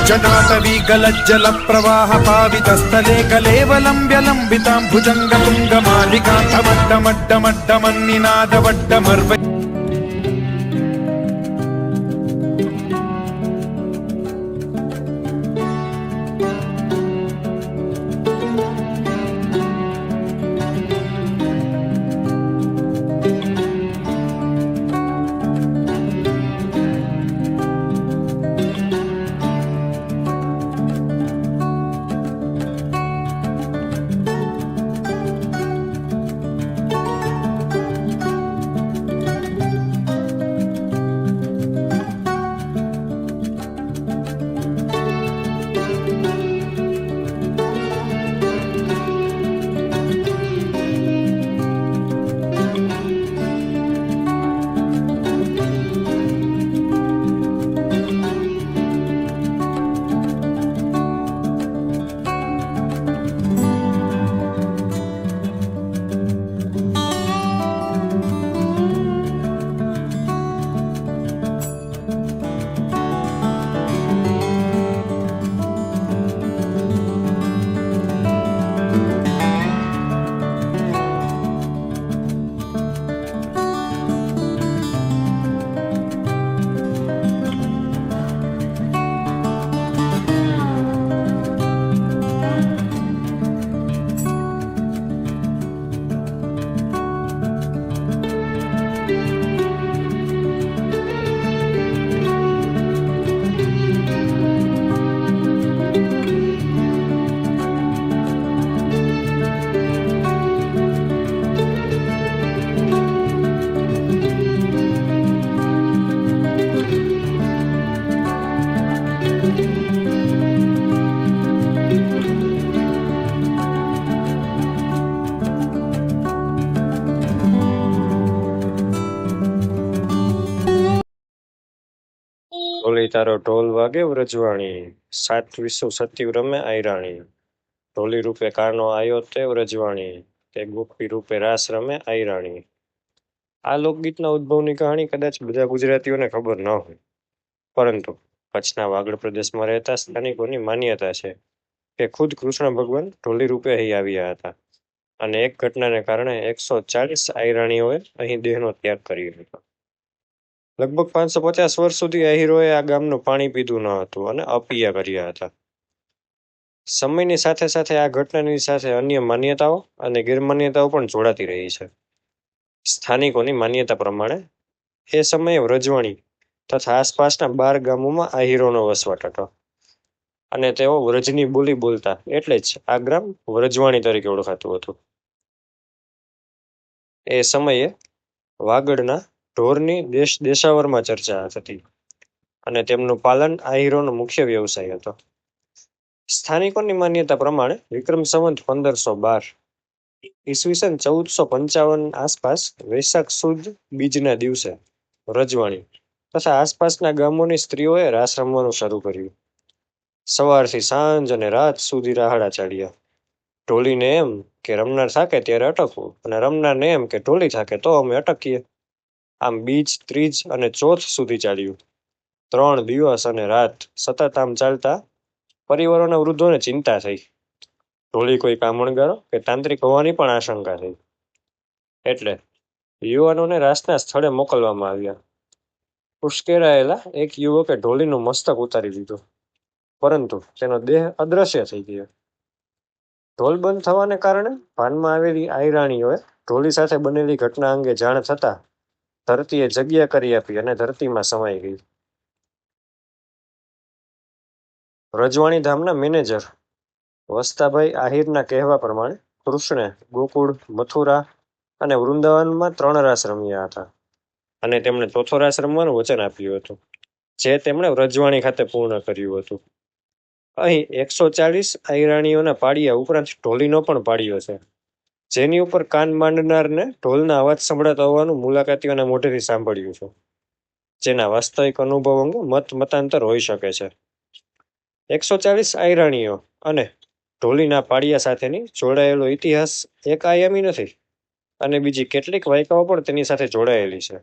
जटाटवी गलज्जल प्रवाह पावितस्थले कलेवलम्ब्य लम्बितां भुजङ्गतुङ्गमालिकान्तमड्डमड्डमड्डमन्निनादवड्डमर्वै ઢોલી તારો ઢોલ વાગે વ્રજવાણી, સાત વિસો સતી રમે આયરાણી. ઢોલી રૂપે કાનો આયો તે વ્રજવાણી, તે ગોપી રૂપે રાસ રમે આયરાણી. આ લોકગીતના ઉદ્ભવની કહાણી કદાચ બધા ગુજરાતીઓને ખબર ન હોય, પરંતુ કચ્છના વાગડ પ્રદેશમાં રહેતા સ્થાનિકોની માન્યતા છે કે ખુદ કૃષ્ણ ભગવાન ઢોલી રૂપે અહીં આવ્યા હતા અને એક ઘટનાને કારણે 140 આયરાણીઓએ અહીં દેહનો ત્યાગ કર્યો હતો. લગભગ 550 વર્ષ સુધી આહીરોએ આ ગામનું પાણી પીધું ન હતું અને અપિયા કર્યા હતા. સમયની સાથે સાથે આ ઘટનાની સાથે અન્ય માન્યતાઓ અને ગેરમાન્યતાઓ પણ જોડાતી રહી છે. સ્થાનિકોની માન્યતા પ્રમાણે એ સમયે વ્રજવાણી તથા આસપાસના 12 ગામોમાં આહીરોનો વસવાટ હતો અને તેઓ વ્રજની બોલી બોલતા, એટલે જ આ ગ્રામ વ્રજવાણી તરીકે ઓળખાતું હતું. એ સમયે વાગડના ઢોરની દેશાવરમાં ચર્ચા થતી અને તેમનું પાલન આહીરોનો મુખ્ય વ્યવસાય હતો. સ્થાનિકોની માન્યતા પ્રમાણે વિક્રમ સંવત 1512 ઈસવીસન 1455 આસપાસ વૈશાખ સુદ બીજના દિવસે વ્રજવાણી તથા આસપાસના ગામોની સ્ત્રીઓએ રાસ રમવાનું શરૂ કર્યું. સવારથી સાંજ અને રાત સુધી રાહડા ચાડ્યા. ઢોલીને એમ કે રમનાર થાકે ત્યારે અટકવું અને રમનારને એમ કે ઢોલી થાકે તો અમે અટકીએ. આમ બીજ, ત્રીજ અને ચોથ સુધી ચાલ્યું. 3 દિવસ અને રાત સતત આમ ચાલતા પરિવારોના વૃદ્ધોને ચિંતા થઈ. ઢોલી કોઈ કામણગારો કે તાંત્રિક હોવાની પણ આશંકા થઈ. એટલે યુવાનોને રાસના સ્થળે મોકલવામાં આવ્યા. ઉશ્કેરાયેલા એક યુવકે ઢોલીનું મસ્તક ઉતારી દીધું, પરંતુ તેનો દેહ અદ્રશ્ય થઈ ગયો. ઢોલ બંધ થવાને કારણે ભાનમાં આવેલી આયરાણીઓએ ઢોલી સાથે બનેલી ઘટના અંગે જાણ થતા ધરતીએ જગ્યા કરી આપી અને ધરતીમાં સમાઈ ગઈ. વ્રજવાણી ધામના મેનેજર વસ્તાભાઈ આહિરના કહેવા પ્રમાણે કૃષ્ણે ગોકુળ, મથુરા અને વૃંદાવનમાં 3 રાસ રમ્યા હતા અને તેમણે ચોથો રાસ રમવાનું વચન આપ્યું હતું, જે તેમણે વ્રજવાણી ખાતે પૂર્ણ કર્યું હતું. અહીં 140 આયરાણીઓના પાડિયા ઉપરાંત ઢોલીનો પણ પાડિયો છે, જેની ઉપર કાન માંડનારને ઢોલના અવાજ સંભળાતો હોવાનું મુલાકાતીઓના મોઢેથી સાંભળ્યું છે. જેના વાસ્તવિક અનુભવ અંગે મતાંતર હોઈ શકે છે. 140 આયરાણીઓ અને ઢોલીના પાડિયા સાથેની જોડાયેલો ઇતિહાસ એક આયામી નથી અને બીજી કેટલીક વાયકાઓ પણ તેની સાથે જોડાયેલી છે.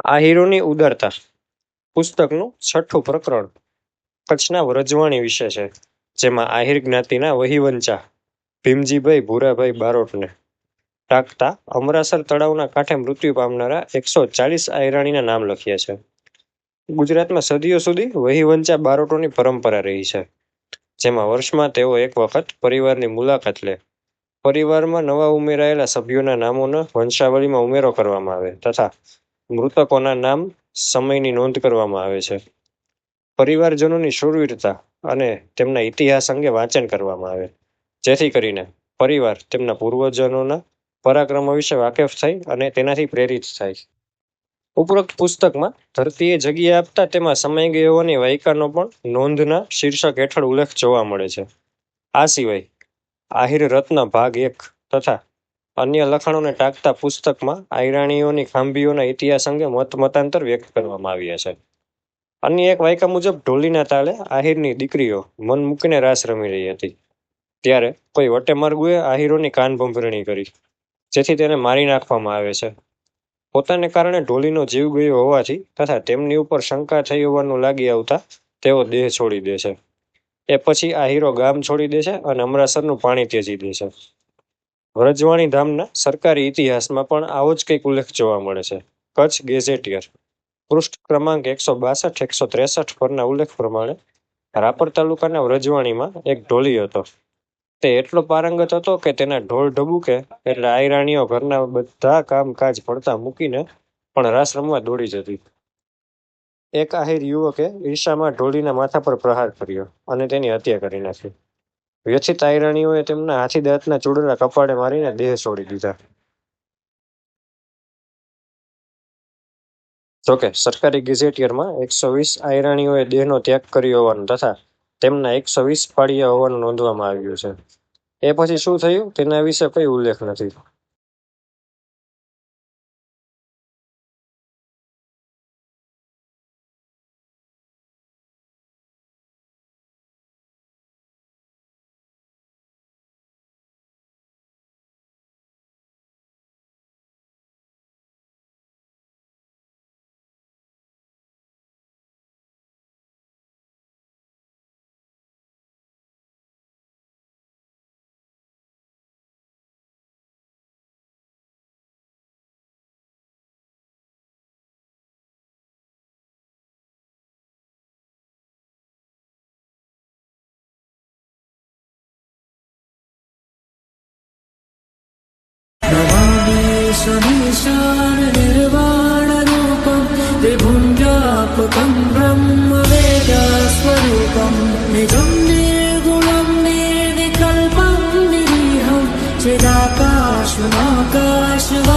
આહિરોની ઉદારતા પુસ્તકનું 6ઠું પ્રકરણ કચ્છના વ્રજવાણી વિશે છે, જેમાં આહિર જ્ઞાતિના વહીવંચા ભીમજીભાઈ ભૂરાભાઈ બારોટને ટાંકતા અમરાસર તળાવના કાંઠે મૃત્યુ પામનારા 140 આહિરાણીના નામ લખ્યા છે. ગુજરાતમાં સદીઓ સુધી વહીવંચા બારોટોની પરંપરા રહી છે, જેમાં વર્ષમાં તેઓ એક વખત પરિવારની મુલાકાત લે. પરિવારમાં નવા ઉમેરાયેલા સભ્યોના નામોનો વંશાવળીમાં ઉમેરો કરવામાં આવે તથા મૃતકોના નામ સમયની નોંધ કરવામાં આવે છે. પરિવારજનોની શૂરવીરતા અને તેમના ઇતિહાસ અંગે વાંચન કરવામાં આવે, જેથી કરીને પરિવાર તેમના પૂર્વજોના પરાક્રમો વિશે વાકેફ થાય અને તેનાથી પ્રેરિત થાય. ઉપરોક્ત પુસ્તકમાં ધરતીએ જગ્યા આપતા તેમાં સમાઈ ગઈ હોવાની વાયકાનો પણ નોંધના શીર્ષક હેઠળ ઉલ્લેખ જોવા મળે છે. આ સિવાય આહિર રત્ન ભાગ 1 તથા અન્ય લખાણોને ટાંકતા પુસ્તકમાં આહિરાણીઓની ખાંભીઓના ઇતિહાસ અંગે મતાંતર વ્યક્ત કરવામાં આવ્યા છે. અન્ય એક વાયકા મુજબ ઢોલીના તાલે આહિરની દીકરીઓ મન મૂકીને રાસ રમી રહી હતી, ત્યારે કોઈ વટેમાર્ગુએ આહિરોની કાન ભંભરણી કરી, જેથી તેને મારી નાખવામાં આવે છે. પોતાને કારણે ઢોલીનો જીવ ગયો હોવાથી તથા તેમની ઉપર શંકા થઈ હોવાનું લાગી આવતા તેઓ દેહ છોડી દે છે. એ પછી આહિરો ગામ છોડી દે છે અને અમરાસરનું પાણી ત્યજી દે છે. વ્રજવાણી ધામના સરકારી ઇતિહાસમાં પણ આવો જ કંઈક ઉલ્લેખ જોવા મળે છે. કચ્છ ગેઝેટિયર પૃષ્ઠ ક્રમાંક 162-163 પરના ઉલ્લેખ પ્રમાણે રાપર તાલુકાના વ્રજવાણીમાં એક ઢોલી હતો. તે એટલો પારંગત હતો કે તેના ઢોલ ઢબુકે એટલે આહિરાણીઓ ઘરના બધા કામકાજ પડતા મૂકીને પણ રાસ રમવા દોડી જતી. એક આહિર યુવકે ઈર્ષામાં ઢોલીના માથા પર પ્રહાર કર્યો અને તેની હત્યા કરી નાખી. વ્યથિત આહિરાણીઓએ તેમના હાથી દાંતના ચૂડલા કપાળે મારીને દેહ છોડી દીધા. જોકે સરકારી ગેઝેટિયરમાં 120 આહિરાણીઓએ દેહનો ત્યાગ કર્યો હોવાનું તથા તેમના 120 પાળિયા હોવાનું નોંધવામાં આવ્યું છે. એ પછી શું થયું તેના વિશે કોઈ ઉલ્લેખ નથી. शमीशान निर्वाणरूपं विभुं व्यापकं ब्रह्मवेदस्वरूपं निजं निर्गुणं निर्विकल्पं निरीहं चिदाकाशमाकाशवत्